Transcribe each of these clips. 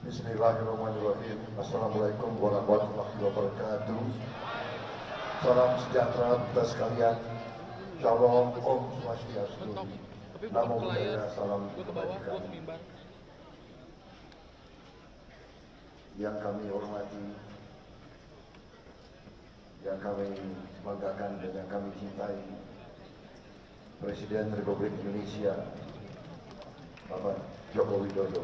Bismillahirrahmanirrahim. Assalamualaikum warahmatullahi wabarakatuh. Salam sejahtera kita sekalian. Shalom, Om Swastiastu. Namo Buddhaya, salam kebajikan. Yang kami hormati, yang kami banggakan dan yang kami cintai, Presiden Republik Indonesia, Bapak Joko Widodo.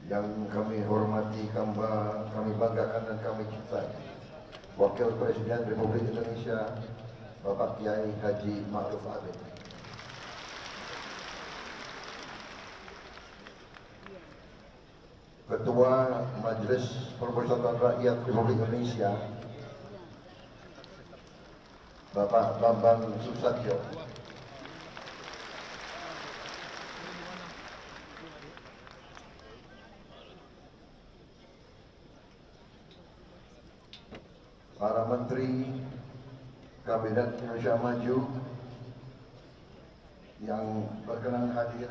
Yang kami hormati, kami banggakan dan kami cintai, Wakil Presiden Republik Indonesia, Bapak Kiai Haji Ma'ruf Amin. Ketua Majelis Permusyawaratan Rakyat Republik Indonesia, Bapak Bambang Susatyo. Para Menteri Kabinet Indonesia Maju yang berkenan hadir,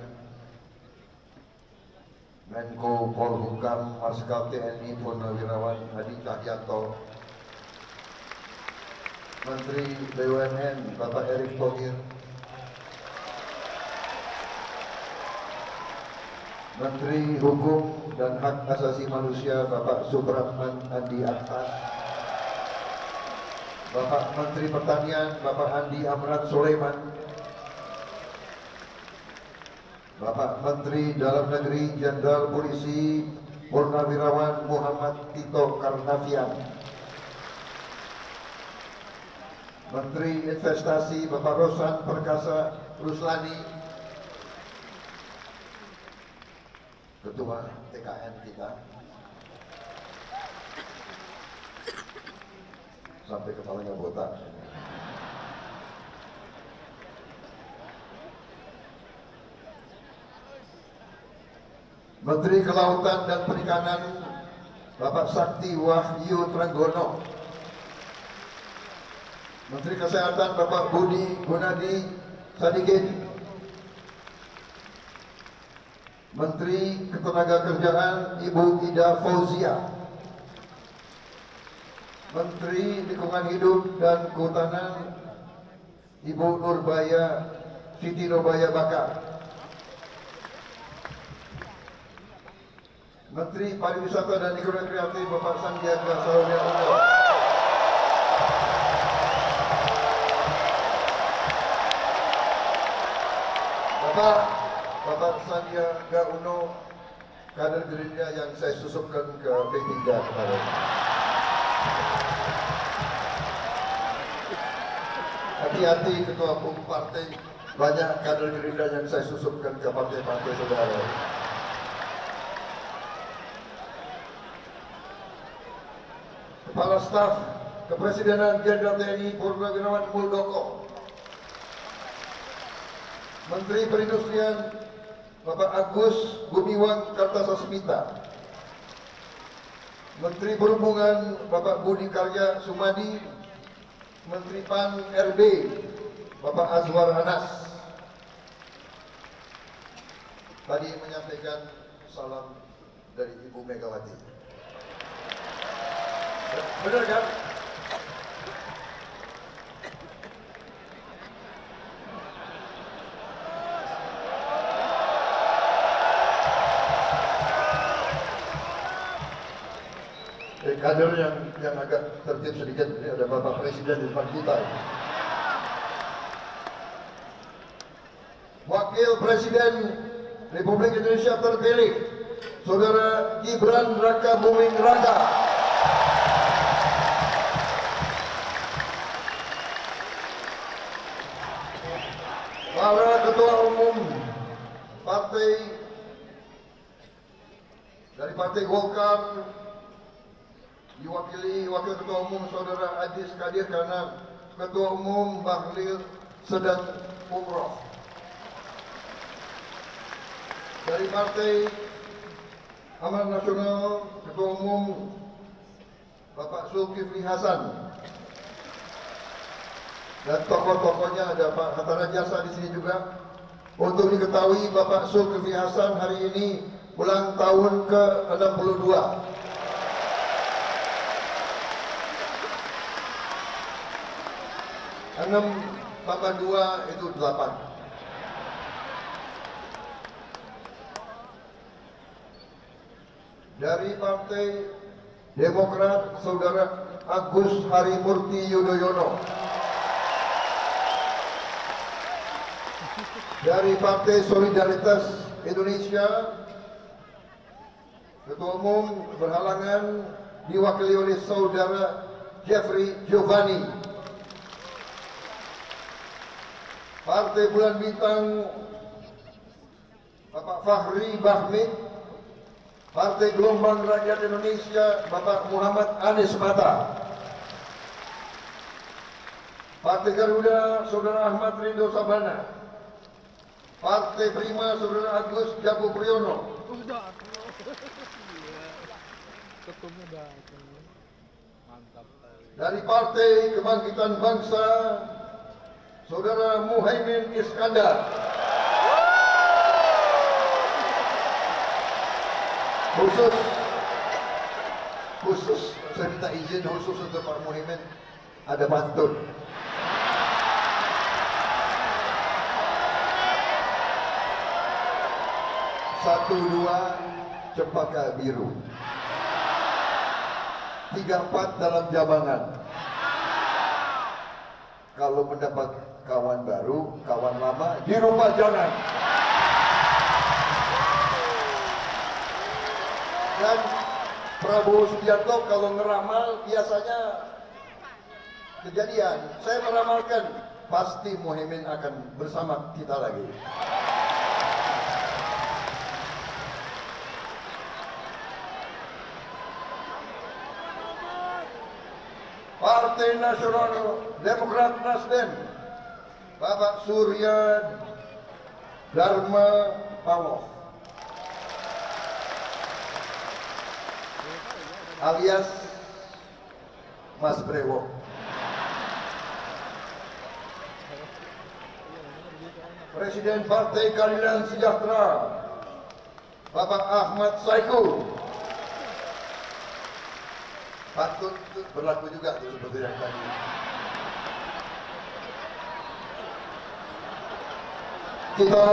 Menko Polhukam Marsikal TNI Purnawirawan Hadi Cahyanto, Menteri BUMN Bapak Erick Thohir, Menteri Hukum dan Hak Asasi Manusia Bapak Supratman Andi Akhtar, Bapak Menteri Pertanian Bapak Andi Amran Sulaiman, Bapak Menteri Dalam Negeri Jenderal Polisi Purnawirawan Muhammad Tito Karnavian, Menteri Investasi Bapak Rosan Perkasa Ruslani, Ketua TKN kita, sampai kepalanya botak. Menteri Kelautan dan Perikanan Bapak Sakti Wahyu Trenggono, Menteri Kesehatan Bapak Budi Gunadi Sadikin, Menteri Ketenagakerjaan Ibu Ida Fauzia, Menteri Lingkungan Hidup dan Kehutanan Ibu Nurbaya Siti Nurbaya Baka, Menteri Pariwisata dan Ekonomi Kreatif Bapak Sandiaga Uno, Bapak Sandiaga Uno, kader Gerindra yang saya susupkan ke P3 kemarin. Hati-hati ketua umum partai, banyak kader Gerindra yang saya susupkan ke partai-partai saudara. Kepala Staf Kepresidenan Jenderal TNI Purnawirawan Muldoko, Menteri Perindustrian Bapak Agus Gumiwang Kartasasmita, Menteri Perhubungan Bapak Budi Karya Sumadi, Menteri PAN RB Bapak Azwar Anas, tadi menyampaikan salam dari Ibu Megawati. Benar kan? Kader yang agak tertib sedikit, ini ada Bapak Presiden di depan kita. Wakil Presiden Republik Indonesia terpilih, Saudara Gibran Raka Buming Raka. Para Ketua Umum Partai dari Partai Golkar, diwakili Wakil Ketua Umum Saudara Adis Kadir karena Ketua Umum Bahlil sedang umroh. Dari Partai Amanat Nasional, Ketua Umum Bapak Zulkifli Hasan. Dan tokoh-tokohnya ada Pak Hatta Rajasa di sini juga. Untuk diketahui Bapak Zulkifli Hasan hari ini ulang tahun ke-62. Enam tambah 2 itu 8. Dari Partai Demokrat, Saudara Agus Harimurti Yudhoyono. Dari Partai Solidaritas Indonesia, Ketua Umum berhalangan diwakili oleh Saudara Jeffrey Giovanni. Partai Bulan Bintang, Bapak Fahri Bahmid. Partai Gelombang Rakyat Indonesia, Bapak Muhammad Anies Mata. Partai Garuda, Saudara Ahmad Ridho Sabana. Partai Prima, Saudara Agus Jago Priyono. Dari Partai Kebangkitan Bangsa, Saudara Muhaimin Iskandar. Khusus saya minta izin khusus untuk Pak Muhaimin, ada pantun. Satu dua cempaka biru, 3-4 dalam jabangan. Kalau mendapat kawan baru, kawan lama di rumah jangan. Dan Prabowo Subianto kalau ngeramal biasanya kejadian. Saya meramalkan pasti Muhaimin akan bersama kita lagi. Partai Nasional Demokrat Nasdem, Bapak Surya Dharma Paloh alias Mas Brewo. Presiden Partai Keadilan Sejahtera, Bapak Ahmad Saiku. Pantun berlaku juga seperti yang tadi. Kita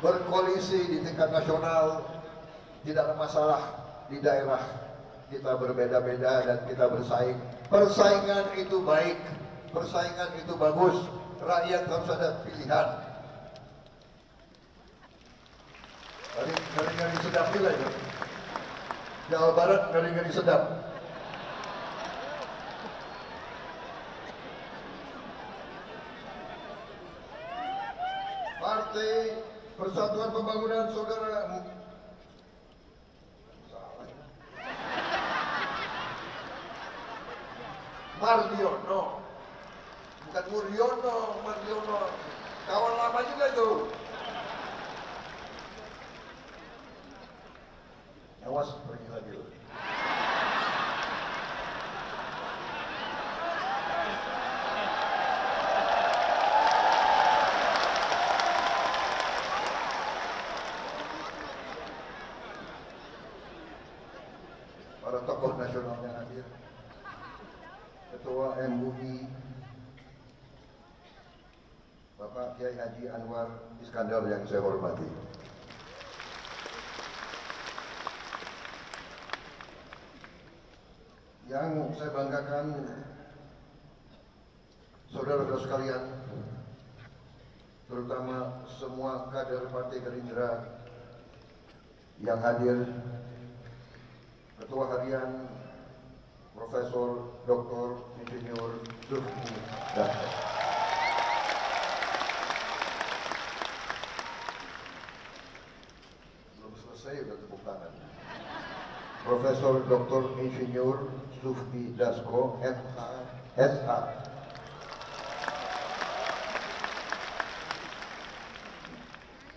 berkoalisi di tingkat nasional, tidak ada masalah. Di daerah kita berbeda-beda dan kita bersaing. Persaingan itu baik, persaingan itu bagus. Rakyat harus ada pilihan. Ngeri-ngeri sedap juga itu. Jawa Barat ngeri-ngeri sedap. Partai Persatuan Pembangunan Saudara Mardiono, bukan Muriono, Mardiono, kawan lama juga itu. Awas pergi lagi. Para tokoh nasional yang hadir, Ketua MUI Bapak Kiai Haji Anwar Iskandar yang saya hormati, yang saya banggakan, saudara-saudara sekalian, terutama semua kader Partai Gerindra yang hadir, Ketua Harian Profesor Dr. Insinyur Zulkifli Hasan, belum selesai udah tepuk tangan. Profesor Dr. Insinyur Sufmi Dasko, MA.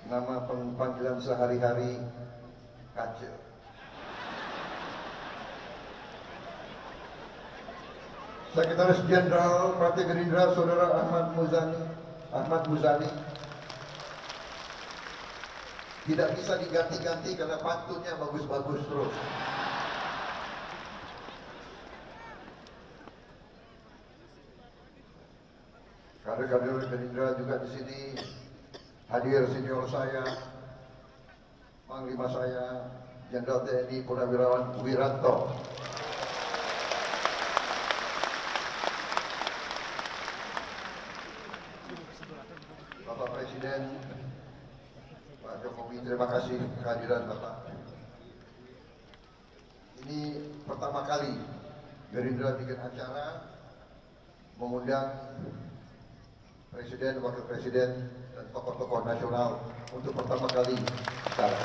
Nama panggilan sehari-hari Kacil. Sekretaris Jenderal Partai Gerindra Saudara Ahmad Muzani. Tidak bisa diganti-ganti karena pantunnya bagus-bagus terus. Kader-kader Gerindra juga di sini hadir, senior saya, Panglima saya, Jenderal TNI Purnawirawan Wiranto. Bapak Presiden, Pak Jokowi, terima kasih kehadiran Bapak. Ini pertama kali Gerindra bikin acara mengundang Presiden, Wakil Presiden, dan tokoh-tokoh nasional untuk pertama kali acara.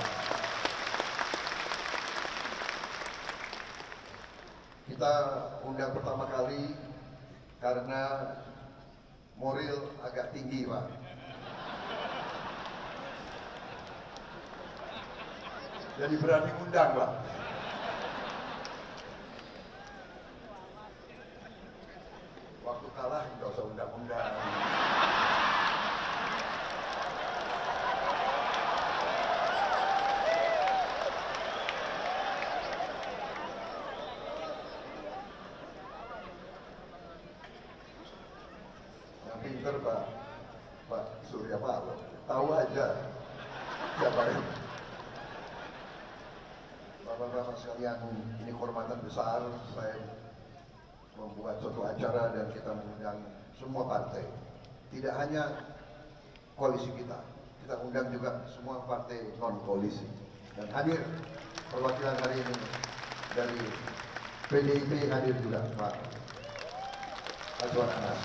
Kita undang pertama kali karena moral agak tinggi, Pak. Jadi berani undang, Pak. Waktu kalah nggak usah undang-undang. Yang pinter Pak Surya Paloh, tahu aja siapa itu. Bapak-bapak sekalian, ini kehormatan besar saya membuat suatu acara dan kita mengundang semua partai. Tidak hanya koalisi kita undang juga semua partai non-koalisi. Dan hadir perwakilan hari ini dari PDIP hadir juga Pak Azwar Anas.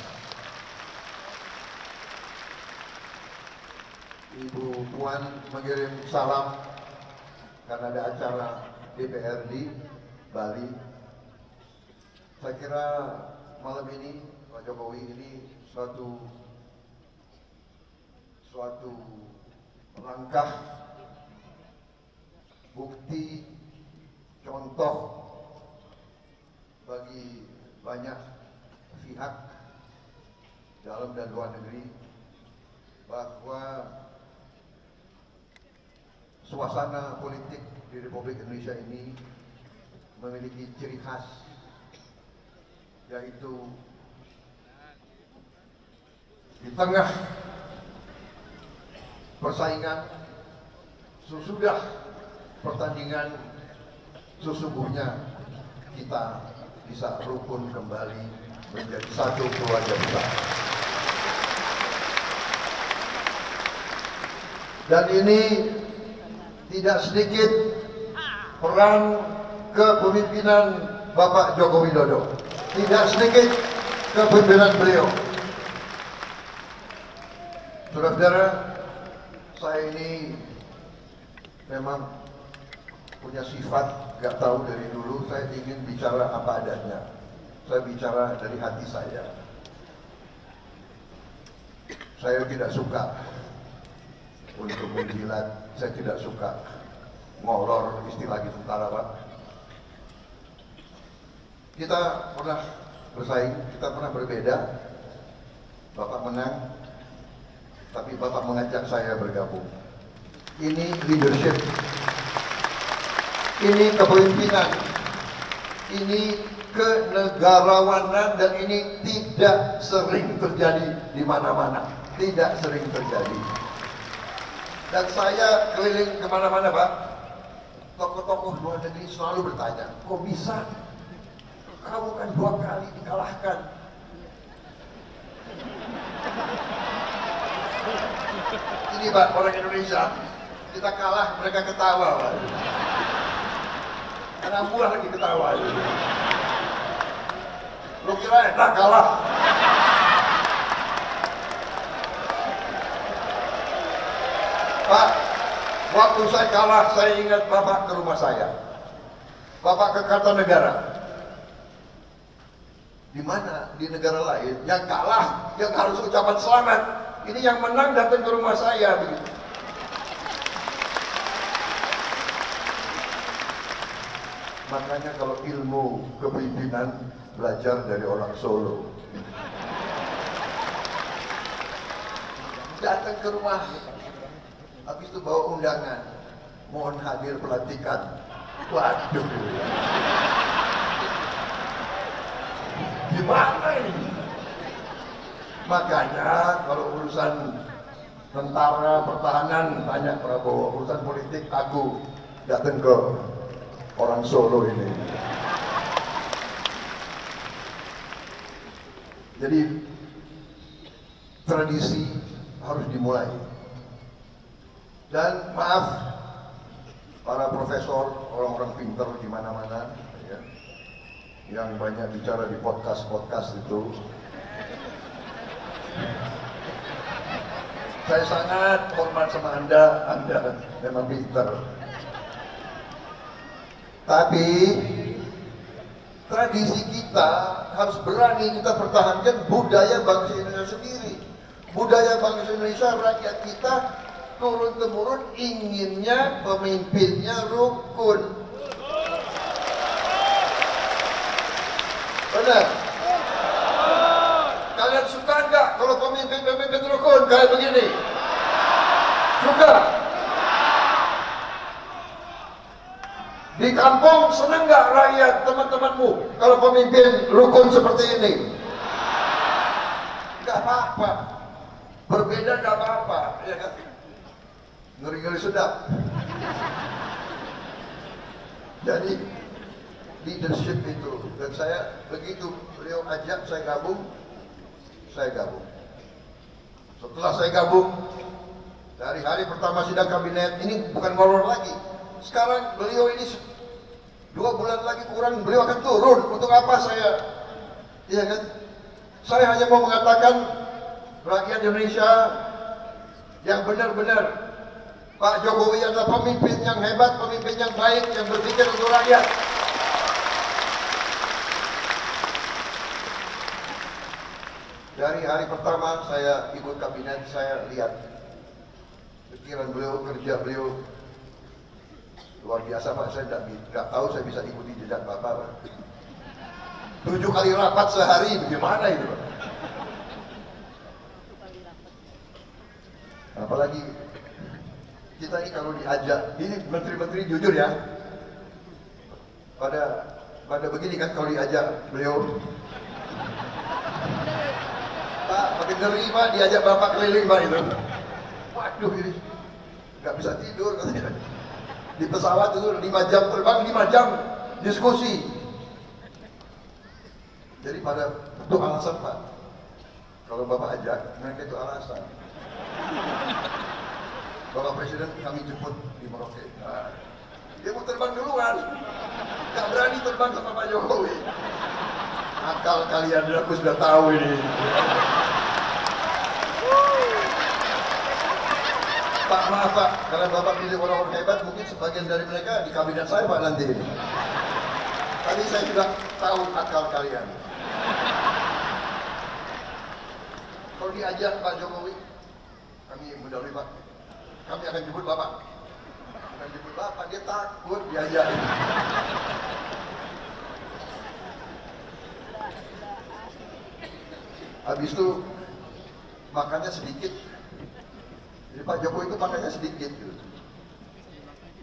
Ibu Puan mengirim salam karena ada acara DPR di Bali. Saya kira malam ini Pak Jokowi ini suatu langkah bukti contoh bagi banyak pihak dalam dan luar negeri bahwa suasana politik di Republik Indonesia ini memiliki ciri khas, yaitu di tengah persaingan sesudah pertandingan sesungguhnya kita bisa rukun kembali menjadi satu keluarga besar. Dan ini tidak sedikit peran kepemimpinan Bapak Joko Widodo, tidak sedikit kepemimpinan beliau. Saudara-saudara, saya ini memang punya sifat, gak tahu dari dulu saya ingin bicara apa adanya. Saya bicara dari hati saya. Saya tidak suka untuk menjilat, saya tidak suka ngolor, istilah gitu tentara, Pak. Kita pernah bersaing, kita pernah berbeda. Bapak menang, tapi Bapak mengajak saya bergabung. Ini leadership, ini kepemimpinan, ini kenegarawanan, dan ini tidak sering terjadi di mana-mana, tidak sering terjadi. Dan saya keliling kemana-mana, Pak. Tokoh-tokoh luar negeri selalu bertanya, kok bisa? Kamu kan 2 kali dikalahkan. Ini Pak, orang Indonesia, kita kalah, mereka ketawa, Pak. Anak buah lagi ketawa. Lu kira enak kalah? Pak, waktu saya kalah, saya ingat Bapak ke rumah saya. Bapak ke Kartanegara. Di mana? Di negara lain. Yang kalah, yang harus ucapan selamat. Ini yang menang datang ke rumah saya. Begitu. Makanya kalau ilmu kepemimpinan belajar dari orang Solo. Datang ke rumah, habis itu bawa undangan, mohon hadir pelantikan. Waduh, gimana ini? Makanya kalau urusan tentara, pertahanan, tanya Prabowo. Urusan politik, aku datang ke orang Solo ini. Jadi tradisi harus dimulai. Dan maaf, para profesor, orang-orang pinter di mana-mana, ya, yang banyak bicara di podcast itu. Saya sangat hormat sama Anda memang pinter. Tapi tradisi kita harus berani kita pertahankan budaya bangsa Indonesia sendiri. Budaya bangsa Indonesia, rakyat kita turun-temurun inginnya pemimpinnya rukun. Benar? Kalian suka nggak kalau pemimpin rukun kayak begini? Suka? Di kampung senang nggak rakyat teman-temanmu kalau pemimpin rukun seperti ini? Nggak apa-apa, berbeda nggak apa-apa, ya kan? Ngeri-ngeri sedap. Jadi leadership itu, dan saya begitu beliau ajak saya gabung. Setelah saya gabung, dari hari pertama sidang kabinet, ini bukan ngolor lagi. Sekarang beliau ini 2 bulan lagi kurang, beliau akan turun. Untuk apa saya? Iya kan? Saya hanya mau mengatakan rakyat Indonesia yang benar-benar Pak Jokowi adalah pemimpin yang hebat, pemimpin yang baik, yang berpikir untuk rakyat. Dari hari pertama saya ikut kabinet, saya lihat pikiran beliau, kerja beliau luar biasa Pak. Saya tidak tahu saya bisa ikuti jejak Bapak Pak. 7 kali rapat sehari, bagaimana itu Pak? Apalagi kita ini kalau diajak, ini menteri-menteri jujur ya, pada begini kan kalau diajak beliau, Pak, makin ngeri Pak, diajak Bapak keliling Pak itu. Waduh, ini nggak bisa tidur katanya. Di pesawat itu 5 jam terbang, 5 jam diskusi. Jadi pada itu alasan Pak, kalau Bapak ajak, mereka itu alasan. Bapak Presiden kami jemput di Merauke. Nah, dia mau terbang duluan, nggak berani terbang sama Pak Jokowi. Akal kalian, aku sudah tahu ini. Pak, maaf Pak, karena Bapak pilih orang-orang hebat, mungkin sebagian dari mereka di kabinet saya Pak nanti ini. Tadi saya sudah tahu akal kalian. Kalau diajak Pak Jokowi, kami mendahului Pak, kami akan jemput Bapak. Akan jemput Bapak, dia takut diajak. Habis itu makannya sedikit. Jadi Pak Jokowi itu makannya sedikit gitu.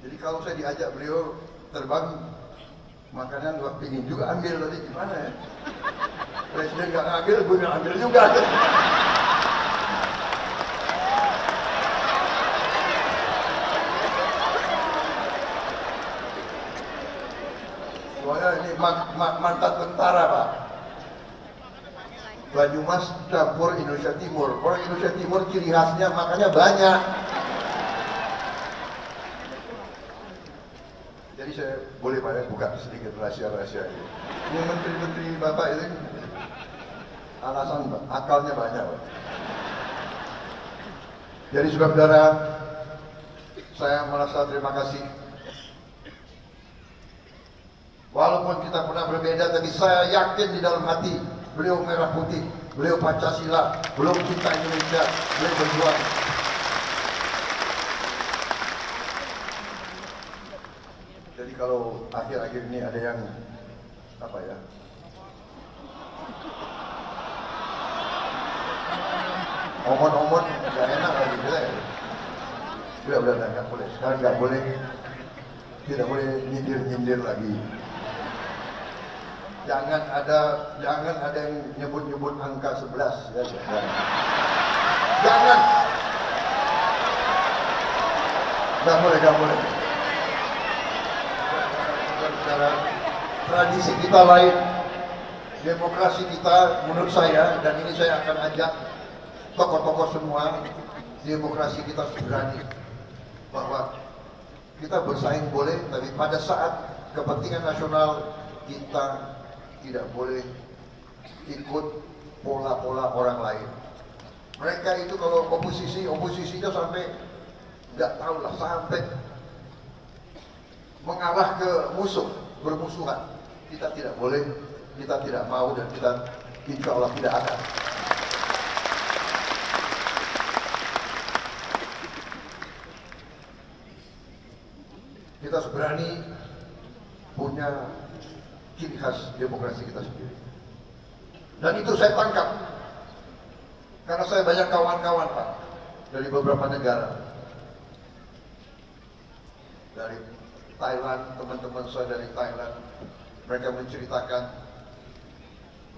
Jadi kalau saya diajak beliau terbang, makanan gua pingin juga ambil, tadi gimana ya? Presiden nggak ngambil, gue nggak ambil juga. Soalnya ini mantan tentara Pak. Banyumas campur Indonesia Timur. Orang Indonesia Timur ciri khasnya makannya banyak. Jadi saya boleh banyak buka sedikit rahasia-rahasia ini. Ini menteri-menteri Bapak ini alasan Pak, akalnya banyak Pak. Jadi saudara-saudara, saya merasa terima kasih. Walaupun kita pernah berbeda, tapi saya yakin di dalam hati beliau merah putih, beliau Pancasila, beliau cinta Indonesia, beliau berjuang. Jadi kalau akhir-akhir ini ada yang apa ya, Omon-omon nggak enak lagi, udah nggak boleh. Sekarang nggak boleh, tidak boleh nyindir lagi. Jangan ada yang nyebut angka 11 ya. Jangan. Nggak boleh. Tradisi kita lain, demokrasi kita menurut saya, dan ini saya akan ajak tokoh-tokoh semua, demokrasi kita berani bahwa kita bersaing boleh, tapi pada saat kepentingan nasional kita tidak boleh ikut pola-pola orang lain. Mereka itu kalau oposisinya sampai nggak tahu lah, sampai mengarah ke bermusuhan. Kita tidak boleh, kita tidak mau, dan kita insya Allah tidak akan. Kita berani punya ciri khas demokrasi kita sendiri. Dan itu saya tangkap. Karena saya banyak kawan-kawan Pak, dari beberapa negara. Dari Thailand, teman-teman saya dari Thailand, mereka menceritakan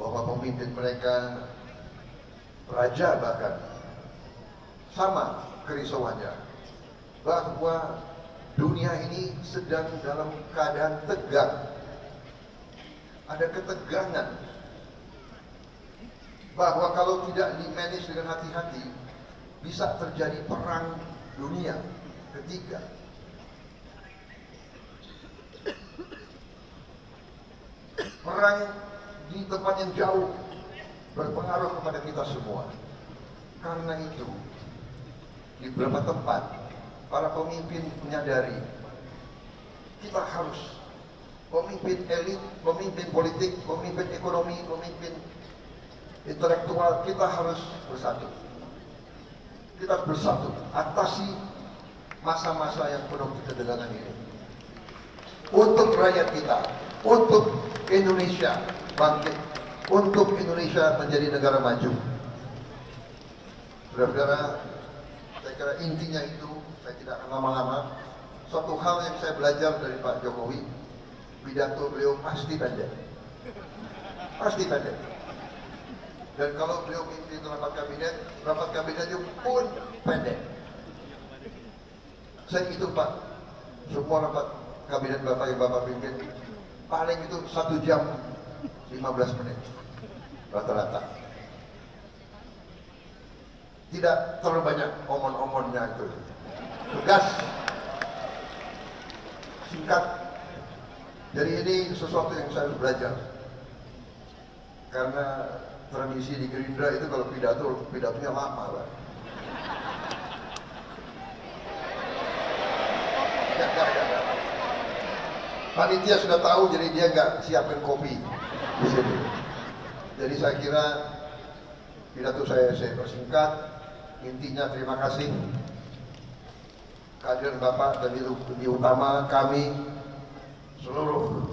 bahwa pemimpin mereka, raja bahkan, sama kerisauannya, bahwa dunia ini sedang dalam keadaan tegang. Ada ketegangan, bahwa kalau tidak di-manage dengan hati-hati, bisa terjadi perang dunia ketiga. Perang di tempat yang jauh berpengaruh kepada kita semua. Karena itu, di beberapa tempat para pemimpin menyadari kita harus, pemimpin elit, pemimpin politik, pemimpin ekonomi, pemimpin intelektual, kita harus bersatu. Kita harus bersatu atasi masa-masa yang penuh ketegangan ini. Untuk rakyat kita, untuk Indonesia bangkit, untuk Indonesia menjadi negara maju. Saudara-saudara, saya kira intinya itu, saya tidak akan lama-lama. Suatu hal yang saya belajar dari Pak Jokowi, pidato beliau pasti pendek. Pasti pendek. Dan kalau beliau mimpin rapat kabinetnya pun pendek. Saya hitung Pak, semua rapat kabinet Bapak yang Bapak pimpin, paling itu 1 jam 15 menit rata-rata. Tidak terlalu banyak omon-omonnya itu. Tegas, singkat. Jadi ini sesuatu yang saya harus belajar. Karena tradisi di Gerindra itu kalau pidatonya lama, Pak. Enggak. Panitia sudah tahu, jadi dia nggak siapkan kopi di sini. Jadi saya kira pidato saya persingkat. Intinya terima kasih kehadiran Bapak, dan di utama kami seluruh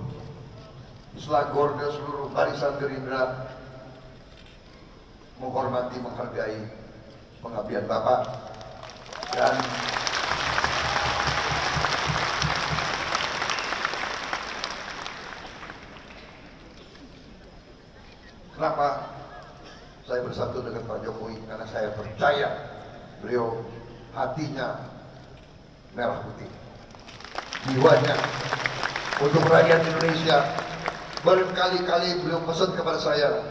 selagor dan seluruh barisan Gerindra menghormati, menghargai pengabdian Bapak, dan kenapa saya bersatu dengan Pak Jokowi? Karena saya percaya beliau hatinya merah putih, jiwanya untuk rakyat Indonesia. Berkali-kali beliau pesan kepada saya,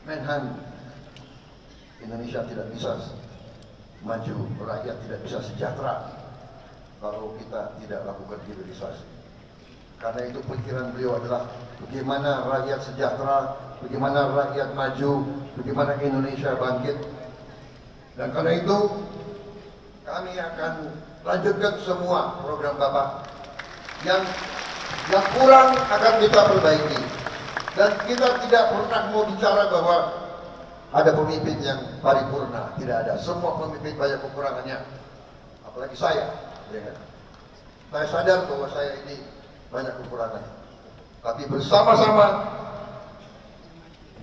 Menhan, Indonesia tidak bisa maju, rakyat tidak bisa sejahtera kalau kita tidak lakukan hilirisasi. Karena itu pikiran beliau adalah bagaimana rakyat sejahtera, bagaimana rakyat maju, bagaimana Indonesia bangkit. Dan karena itu kami akan lanjutkan semua program Bapak. Yang kurang akan kita perbaiki. Dan kita tidak pernah mau bicara bahwa ada pemimpin yang paripurna, tidak ada. Semua pemimpin banyak kekurangannya, apalagi saya. Saya sadar bahwa saya ini banyak kekurangan, tapi bersama-sama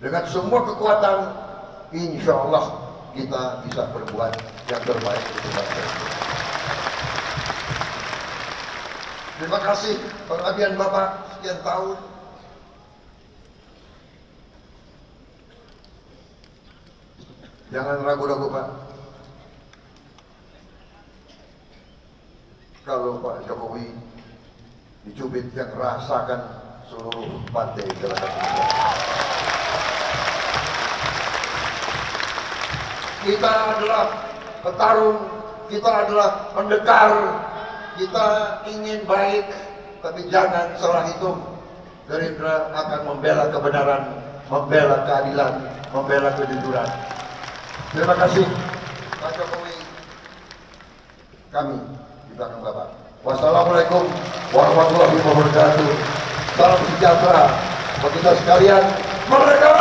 dengan semua kekuatan, insya Allah kita bisa berbuat yang terbaik untuk bangsa. Terima kasih pengabdian Bapak sekian tahun. Jangan ragu-ragu Pak. Kalau Pak Jokowi dicubit yang rasakan seluruh partai gerakan Indonesia. Kita adalah petarung, kita adalah pendekar, kita ingin baik, tapi jangan salah hitung. Gerindra akan membela kebenaran, membela keadilan, membela kejujuran. Terima kasih Pak Jokowi. Kami di belakang Bapak. Wassalamualaikum warahmatullahi wabarakatuh. Salam sejahtera bagi kita sekalian. Merdeka!